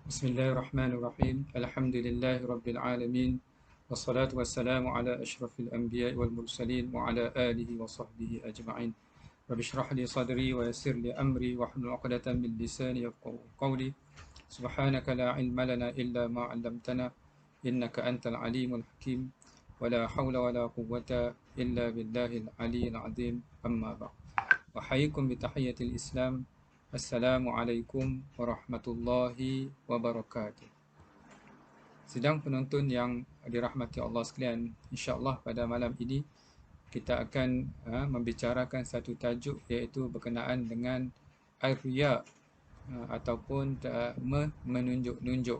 Bismillahirrahmanirrahim. Alhamdulillahi rabbil alamin. Wassalatu wassalamu ala asyrafil anbiya'i wal mursalin wa ala alihi wa sahbihi ajma'in. Rabbi shrah li sadri wa yassir li amri wa hlul 'uqdatam min lisani yafqahu qawli. Subhanaka la ilma lana illa ma 'allamtana innaka antal alimul hakim. Wa la hawla wa la quwwata illa billahil aliyyil 'azim. Amma ba'd. Uhayyikum bi tahiyyatil Islam. Assalamualaikum warahmatullahi wabarakatuh. Sidang penonton yang dirahmati Allah sekalian, insya-Allah pada malam ini kita akan membicarakan satu tajuk iaitu berkenaan dengan ar-riya ataupun menunjuk-nunjuk.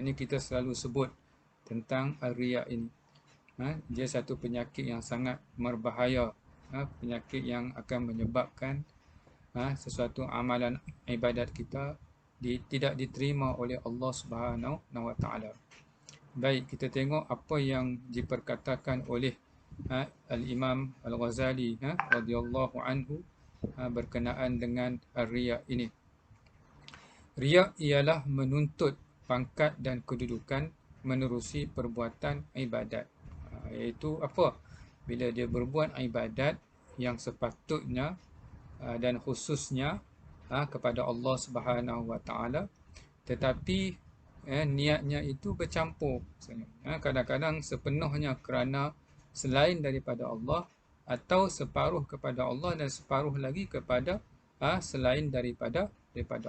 Ini kita selalu sebut tentang ar-riya ini. Dia satu penyakit yang sangat berbahaya, penyakit yang akan menyebabkan sesuatu amalan ibadat kita tidak diterima oleh Allah Subhanahu wa taala. Baik, kita tengok apa yang diperkatakan oleh Al-Imam Al-Ghazali radhiyallahu anhu berkenaan dengan ar-riya ini. Riya ialah menuntut pangkat dan kedudukan menerusi perbuatan ibadat. Iaitu apa? Bila dia berbuat ibadat yang sepatutnya dan khususnya kepada Allah Subhanahu wa taala, tetapi niatnya itu bercampur. Kadang-kadang sepenuhnya kerana selain daripada Allah, atau separuh kepada Allah dan separuh lagi kepada selain daripada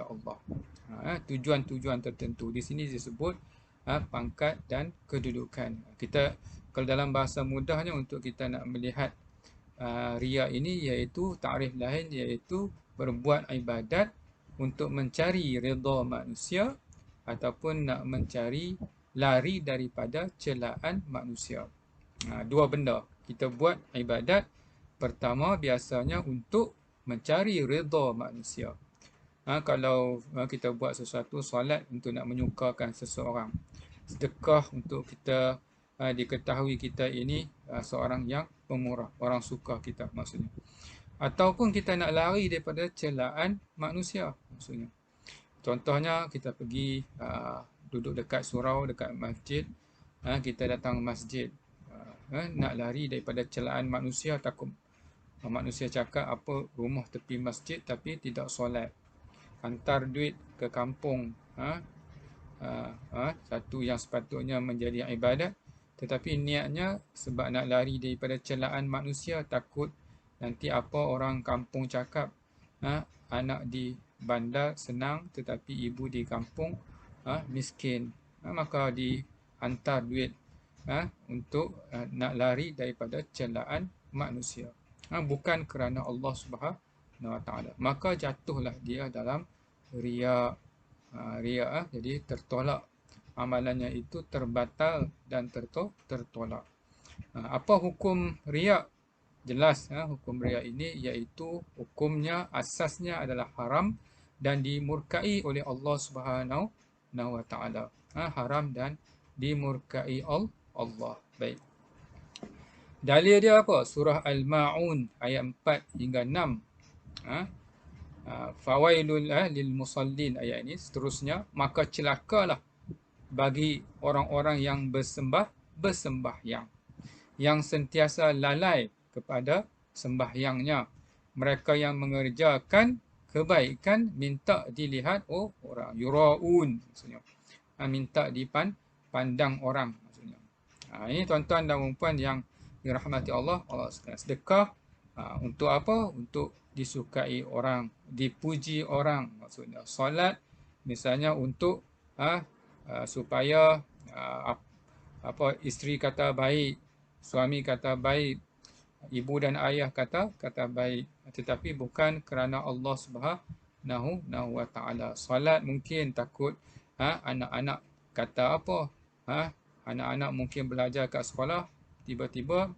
Allah. Tujuan-tujuan tertentu di sini disebut pangkat dan kedudukan. Kita kalau dalam bahasa mudahnya untuk kita nak melihat riya ini, iaitu takrif lain, iaitu berbuat ibadat untuk mencari redha manusia ataupun nak mencari lari daripada celaan manusia. Dua benda. Kita buat ibadat pertama biasanya untuk mencari redha manusia. Kalau kita buat sesuatu, solat untuk nak menyukakan seseorang, sedekah untuk kita diketahui kita ini seorang yang pemurah, orang suka kita maksudnya. Ataupun kita nak lari daripada celaan manusia maksudnya. Contohnya kita pergi duduk dekat surau, dekat masjid, kita datang masjid, nak lari daripada celaan manusia, takut manusia cakap apa rumah tepi masjid tapi tidak solat, hantar duit ke kampung, satu yang sepatutnya menjadi ibadat, tetapi niatnya sebab nak lari daripada celaan manusia, takut nanti apa orang kampung cakap, anak di bandar senang tetapi ibu di kampung miskin, maka dihantar duit untuk nak lari daripada celaan manusia, bukan kerana Allah Subhanahu wa taala. Maka jatuhlah dia dalam riya. Jadi tertolak, amalannya itu terbatal dan tertolak. Apa hukum riya? Jelas hukum riya ini, iaitu hukumnya asasnya adalah haram dan dimurkai oleh Allah Subhanahu wa taala. Haram dan dimurkai Allah. Baik. Dalil dia apa? Surah Al-Ma'un ayat 4 hingga 6. Fawailul lil musallin, ayat ini seterusnya, maka celakalah bagi orang-orang yang bersembahyang, yang sentiasa lalai kepada sembahyangnya, mereka yang mengerjakan kebaikan minta dilihat orang, yuraun maksudnya, minta dipandang orang maksudnya. Ini tuan-tuan dan puan yang dirahmati Allah sekalian. Sedekah untuk apa? Untuk disukai orang, dipuji orang maksudnya. Solat misalnya untuk supaya isteri kata baik, suami kata baik, ibu dan ayah kata baik, tetapi bukan kerana Allah Subhanahu wa taala. Solat mungkin takut anak-anak kata apa, anak-anak mungkin belajar kat sekolah tiba-tiba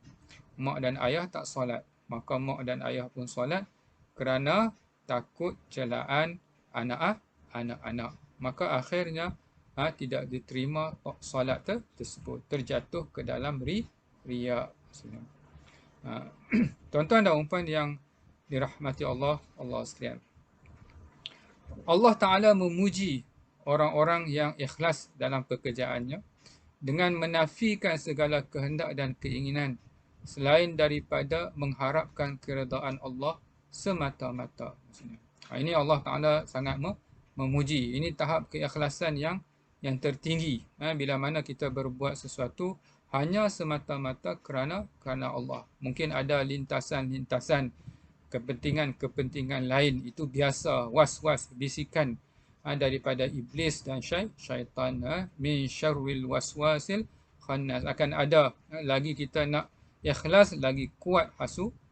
mak dan ayah tak solat. Maka mak dan ayah pun solat kerana takut celaan anak-anak. Maka akhirnya tidak diterima solat tersebut. Terjatuh ke dalam riya. Tuan-tuan dan puan yang dirahmati Allah sekalian. Allah Ta'ala memuji orang-orang yang ikhlas dalam pekerjaannya dengan menafikan segala kehendak dan keinginan selain daripada mengharapkan keredaan Allah semata-mata. Ini Allah Ta'ala sangat memuji. Ini tahap keikhlasan yang tertinggi. Bila mana kita berbuat sesuatu hanya semata-mata kerana Allah. Mungkin ada lintasan-lintasan kepentingan-kepentingan lain. Itu biasa, was-was, bisikan daripada iblis dan syaitan. Min syarril waswasil khannas. Akan ada lagi kita nak ikhlas, lagi kuat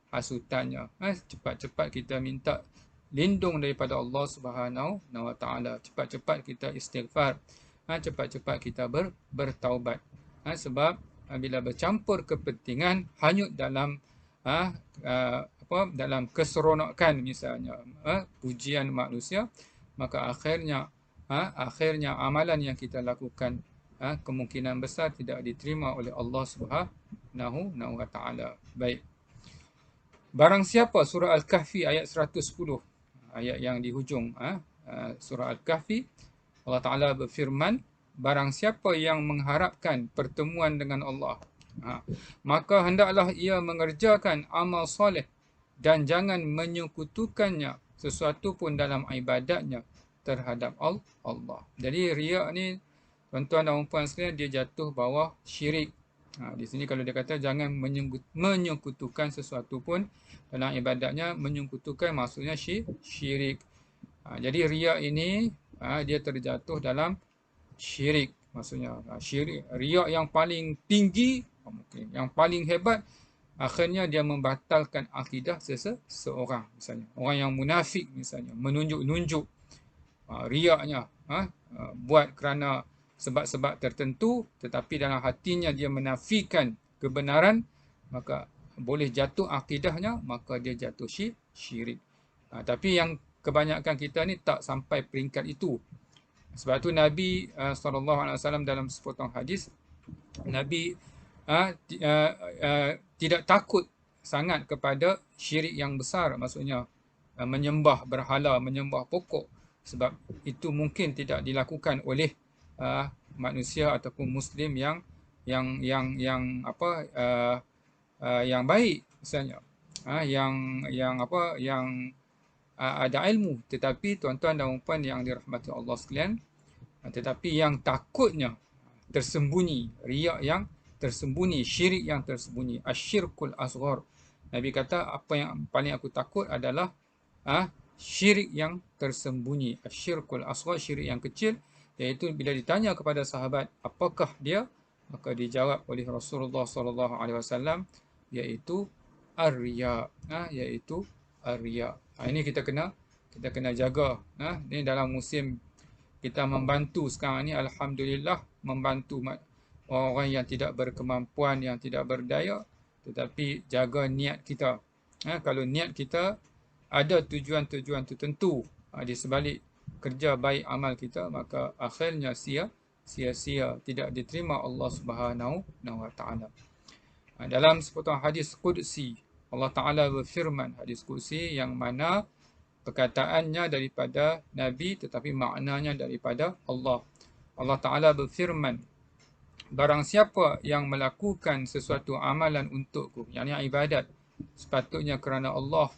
hasutannya. Cepat-cepat kita minta lindung daripada Allah Subhanahu wa Ta'ala. Cepat-cepat kita istighfar. Cepat-cepat kita bertaubat. Sebab bila bercampur kepentingan, hanyut dalam dalam keseronokan misalnya, pujian manusia, maka akhirnya amalan yang kita lakukan kemungkinan besar tidak diterima oleh Allah Subhanahu wa Ta'ala. Baik. Barang siapa, surah Al-Kahfi ayat 110, ayat yang di hujung surah Al-Kahfi, Allah Ta'ala berfirman, barang siapa yang mengharapkan pertemuan dengan Allah, maka hendaklah ia mengerjakan amal soleh dan jangan menyekutukannya sesuatu pun dalam ibadatnya terhadap Allah. Jadi riak ni, tuan-tuan dan puan sekalian, dia jatuh bawah syirik. Di sini kalau dia kata jangan menyekutukan sesuatu pun dalam ibadatnya, menyekutukan maksudnya syirik. Jadi riak ini dia terjatuh dalam syirik. Maksudnya syirik, riak yang paling tinggi, yang paling hebat, akhirnya dia membatalkan akidah seseorang. Misalnya orang yang munafik, misalnya menunjuk-nunjuk, riaknya, buat kerana sebab-sebab tertentu, tetapi dalam hatinya dia menafikan kebenaran, maka boleh jatuh akidahnya, maka dia jatuh syirik. Tapi yang kebanyakan kita ni tak sampai peringkat itu. Sebab tu Nabi SAW dalam sepotong hadis, Nabi tidak takut sangat kepada syirik yang besar, maksudnya menyembah berhala, menyembah pokok, sebab itu mungkin tidak dilakukan oleh manusia ataupun muslim yang baik, misalnya yang ada ilmu. Tetapi tuan-tuan dan puan yang dirahmati Allah sekalian, tetapi yang takutnya tersembunyi, riak yang tersembunyi, syirik yang tersembunyi, asyirkul asghar. Nabi kata, apa yang paling aku takut adalah syirik yang tersembunyi, asyirkul asghar, syirik yang kecil, iaitu bila ditanya kepada sahabat apakah dia, maka dijawab oleh Rasulullah SAW, iaitu ar-riya, iaitu ar-riya. Ini kita kena jaga. Ini dalam musim kita membantu sekarang ni, alhamdulillah, membantu orang yang tidak berkemampuan, yang tidak berdaya, tetapi jaga niat kita. Kalau niat kita ada tujuan-tujuan tertentu di sebalik kerja baik amal kita, maka akhirnya sia-sia, tidak diterima Allah Subhanahu wa Ta'ala. Dalam sepotong hadis qudsi, Allah Ta'ala berfirman, hadis qudsi yang mana perkataannya daripada Nabi tetapi maknanya daripada Allah. Allah Ta'ala berfirman, barang siapa yang melakukan sesuatu amalan untukku, yakni ibadat, sepatutnya kerana Allah,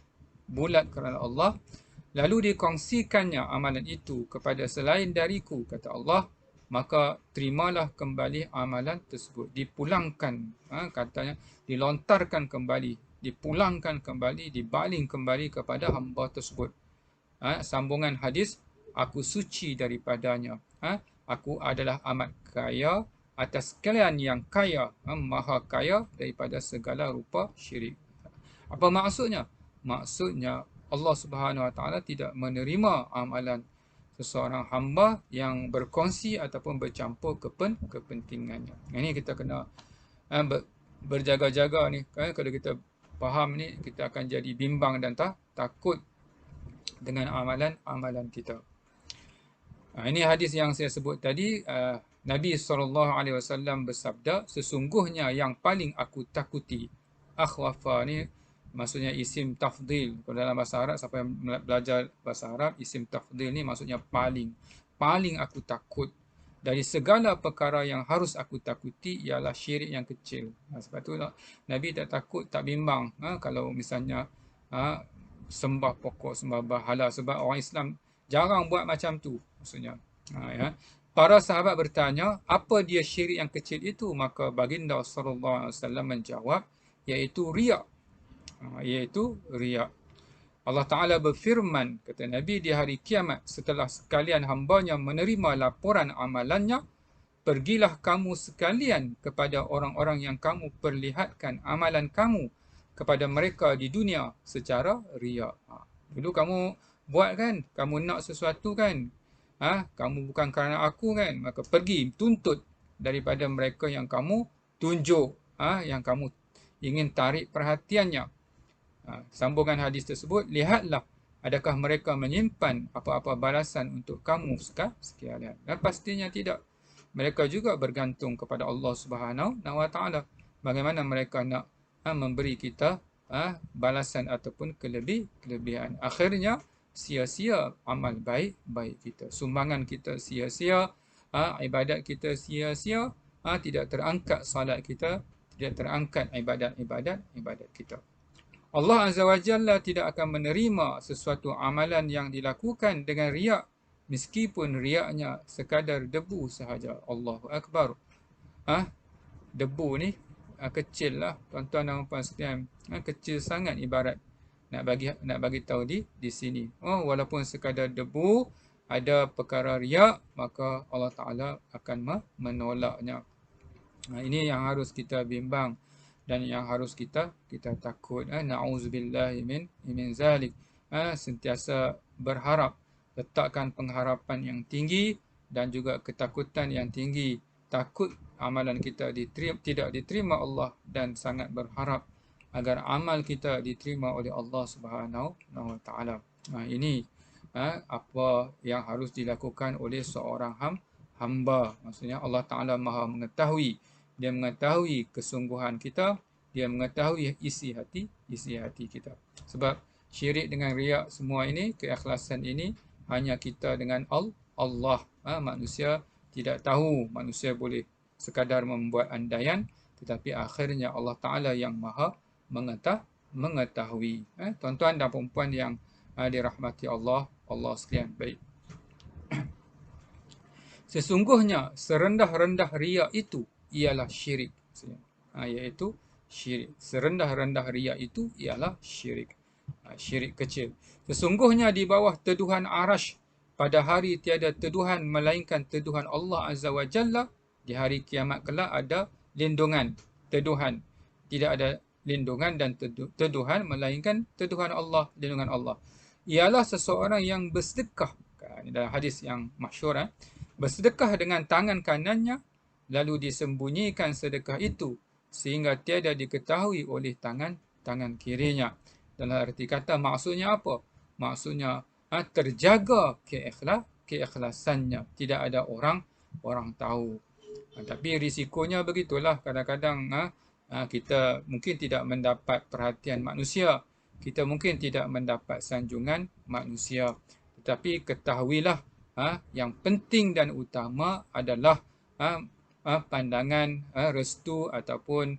bulat kerana Allah, lalu dikongsikannya amalan itu kepada selain dariku, kata Allah, maka terimalah kembali amalan tersebut. Dipulangkan, katanya dilontarkan kembali, dipulangkan kembali, dibaling kembali kepada hamba tersebut. Sambungan hadis, aku suci daripadanya. Aku adalah amat kaya atas sekalian yang kaya, maha kaya daripada segala rupa syirik. Apa maksudnya? Maksudnya Allah Subhanahu wa Ta'ala tidak menerima amalan seseorang hamba yang berkongsi ataupun bercampur kepentingannya. Ini kita kena berjaga-jaga ni kan, kalau kita faham ni, kita akan jadi bimbang dan takut dengan amalan-amalan kita. Ini hadis yang saya sebut tadi. Nabi SAW bersabda, sesungguhnya yang paling aku takuti, akhwafa ni maksudnya isim tafdil. Kalau dalam bahasa Arab, siapa yang belajar bahasa Arab, isim tafdil ni maksudnya paling. Paling aku takut dari segala perkara yang harus aku takuti ialah syirik yang kecil. Sebab tu Nabi tak takut, tak bimbang kalau misalnya sembah pokok, sembah berhala. Sebab orang Islam jarang buat macam tu maksudnya. Ya. Para sahabat bertanya, apa dia syirik yang kecil itu? Maka baginda sallallahu alaihi wasallam menjawab, iaitu riak. Iaitu riak. Allah Ta'ala berfirman, kata Nabi, di hari kiamat, setelah sekalian hambanya menerima laporan amalannya, pergilah kamu sekalian kepada orang-orang yang kamu perlihatkan amalan kamu kepada mereka di dunia secara riak. Dulu kamu buat kan, kamu nak sesuatu kan, kamu bukan kerana aku kan, maka pergi tuntut daripada mereka yang kamu tunjuk, yang kamu ingin tarik perhatiannya. Sambungan hadis tersebut, lihatlah adakah mereka menyimpan apa-apa balasan untuk kamu sekalian. Dan pastinya tidak. Mereka juga bergantung kepada Allah Subhanahu wa Ta'ala. Bagaimana mereka nak memberi kita balasan ataupun kelebihan. Akhirnya sia-sia amal baik kita. Sumbangan kita sia-sia, ibadat kita sia-sia, tidak terangkat salat kita, tidak terangkat ibadat kita. Allah Azza wa Jalla tidak akan menerima sesuatu amalan yang dilakukan dengan riak, meskipun riaknya sekadar debu sahaja. Allahu Akbar. Debu ni kecil lah, tuan-tuan dan puan sekalian. Kecil sangat ibarat nak bagi tahu di sini. Walaupun sekadar debu, ada perkara riak, maka Allah Ta'ala akan menolaknya. Ini yang harus kita bimbang dan yang harus kita takut. Na'udzubillahi min zalik. Sentiasa berharap, letakkan pengharapan yang tinggi dan juga ketakutan yang tinggi. Takut amalan kita tidak diterima Allah dan sangat berharap agar amal kita diterima oleh Allah Subhanahu wa Ta'ala. Ini apa yang harus dilakukan oleh seorang hamba. Maksudnya Allah Ta'ala Maha mengetahui. Dia mengetahui kesungguhan kita, dia mengetahui isi hati kita. Sebab syirik dengan riak semua ini, keikhlasan ini hanya kita dengan Allah. Manusia tidak tahu, manusia boleh sekadar membuat andaian, tetapi akhirnya Allah Ta'ala yang Maha mengetahui. Tuan-tuan dan perempuan yang dirahmati Allah sekalian. Baik. Sesungguhnya serendah-rendah riak itu ialah syirik. Iaitu syirik. Serendah-rendah riak itu ialah syirik. Syirik kecil. Sesungguhnya di bawah teduhan arash pada hari tiada teduhan melainkan teduhan Allah Azza wa Jalla. Di hari kiamat kelak ada lindungan, teduhan. Tidak ada lindungan dan teduhan melainkan teduhan Allah, lindungan Allah. Ialah seseorang yang bersedekah. Ini dalam hadis yang masyhur. Bersedekah dengan tangan kanannya, lalu disembunyikan sedekah itu sehingga tiada diketahui oleh tangan kirinya. Dalam arti kata, maksudnya apa? Maksudnya terjaga keikhlasannya, tidak ada orang tahu. Tapi risikonya begitulah, kadang-kadang kita mungkin tidak mendapat perhatian manusia, kita mungkin tidak mendapat sanjungan manusia. Tetapi ketahuilah, yang penting dan utama adalah pandangan restu ataupun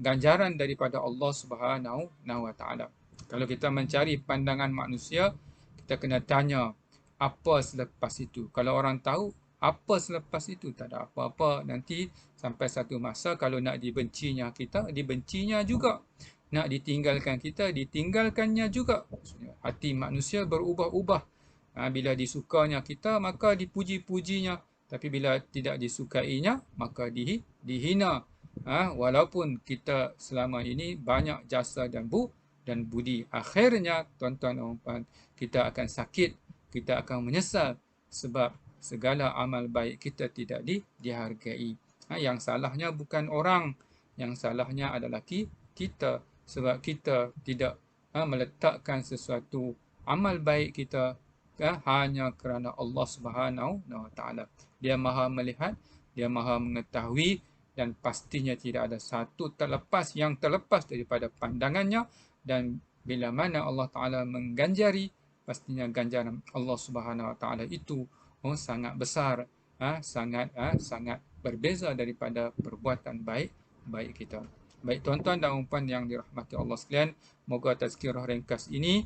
ganjaran daripada Allah Subhanahu wa Ta'ala. Kalau kita mencari pandangan manusia, kita kena tanya apa selepas itu. Kalau orang tahu apa selepas itu, tak ada apa-apa. Nanti sampai satu masa kalau nak dibencinya kita, dibencinya juga. Nak ditinggalkan kita, ditinggalkannya juga. Maksudnya, hati manusia berubah-ubah. Bila disukanya kita, maka dipuji-pujinya. Tapi bila tidak disukainya, maka dihina. Walaupun kita selama ini banyak jasa dan budi. Akhirnya, tuan-tuan dan puan, kita akan sakit, kita akan menyesal sebab segala amal baik kita tidak dihargai. Yang salahnya bukan orang, Yang salahnya adalah kita, sebab kita tidak meletakkan sesuatu amal baik kita hanya kerana Allah Subhanahu wa taala. Dia Maha melihat, dia Maha mengetahui, dan pastinya tidak ada satu yang terlepas daripada pandangannya. Dan bila mana Allah Taala mengganjari, pastinya ganjaran Allah Subhanahu wa taala itu sangat besar, sangat berbeza daripada perbuatan baik kita. Baik tuan-tuan dan puan yang dirahmati Allah sekalian, moga tazkirah ringkas ini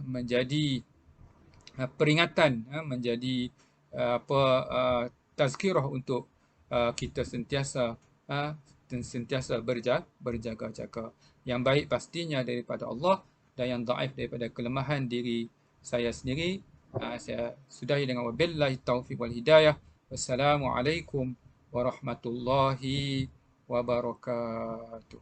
menjadi peringatan, menjadi tazkirah untuk kita sentiasa berjaga-jaga. Yang baik pastinya daripada Allah, dan yang dhaif daripada kelemahan diri saya sendiri. Saya sudahi dengan wabillahi taufiq wal hidayah. Wassalamualaikum warahmatullahi wabarakatuh.